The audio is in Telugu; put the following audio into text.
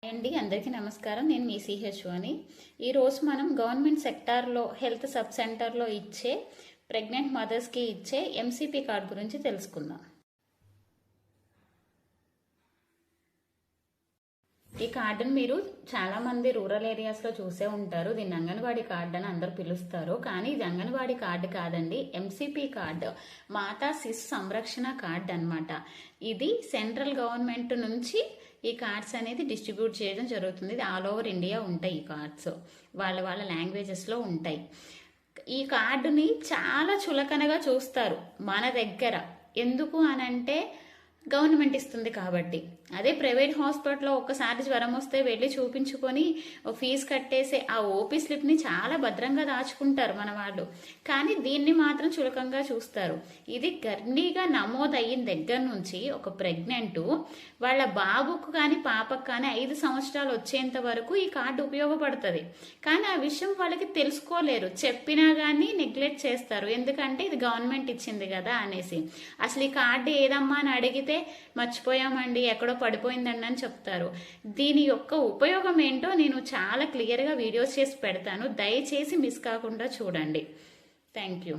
అండి అందరికీ నమస్కారం. నేను మీ సిహెచ్ అని. ఈరోజు మనం గవర్నమెంట్ సెక్టార్లో హెల్త్ సబ్ సెంటర్లో ఇచ్చే ప్రెగ్నెంట్ మదర్స్కి ఇచ్చే ఎంసీపీ కార్డ్ గురించి తెలుసుకుందాం. ఈ కార్డును మీరు చాలామంది రూరల్ ఏరియాస్లో చూసే ఉంటారు. దీన్ని అంగన్వాడీ కార్డు అని అందరు పిలుస్తారు, కానీ ఇది అంగన్వాడీ కార్డు కాదండి, ఎంసీపీ కార్డు, మాతా శిశు సంరక్షణ కార్డు అనమాట. ఇది సెంట్రల్ గవర్నమెంట్ నుంచి ఈ కార్డ్స్ అనేది డిస్ట్రిబ్యూట్ చేయడం జరుగుతుంది. ఇది ఆల్ ఓవర్ ఇండియా ఉంటాయి. ఈ కార్డ్స్ వాళ్ళ లాంగ్వేజెస్లో ఉంటాయి. ఈ కార్డుని చాలా చులకనగా చూస్తారు మన దగ్గర. ఎందుకు అనంటే గవర్నమెంట్ ఇస్తుంది కాబట్టి. అదే ప్రైవేట్ హాస్పిటల్లో ఒక్కసారి జ్వరం వస్తే వెళ్ళి చూపించుకొని ఫీజు కట్టేసి ఆ ఓపీ స్లిప్ని చాలా భద్రంగా దాచుకుంటారు మన వాళ్ళు, కానీ దీన్ని మాత్రం చులకంగా చూస్తారు. ఇది గర్భిణీగా నమోదయ్యిన దగ్గర నుంచి ఒక ప్రెగ్నెంట్ వాళ్ళ బాబుకు కానీ పాపకు కానీ 5 సంవత్సరాలు వచ్చేంత వరకు ఈ కార్డు ఉపయోగపడుతుంది. కానీ ఆ విషయం వాళ్ళకి తెలుసుకోలేరు, చెప్పినా కానీ నెగ్లెక్ట్ చేస్తారు. ఎందుకంటే ఇది గవర్నమెంట్ ఇచ్చింది కదా అనేసి. అసలు ఈ కార్డు ఏదమ్మా అని అడిగితే మర్చిపోయామండి, ఎక్కడో పడిపోయిందండి అని చెప్తారు. దీని యొక్క ఉపయోగం ఏంటో నేను చాలా క్లియర్గా వీడియోస్ చేసి పెడతాను, దయచేసి మిస్ కాకుండా చూడండి. Thank you.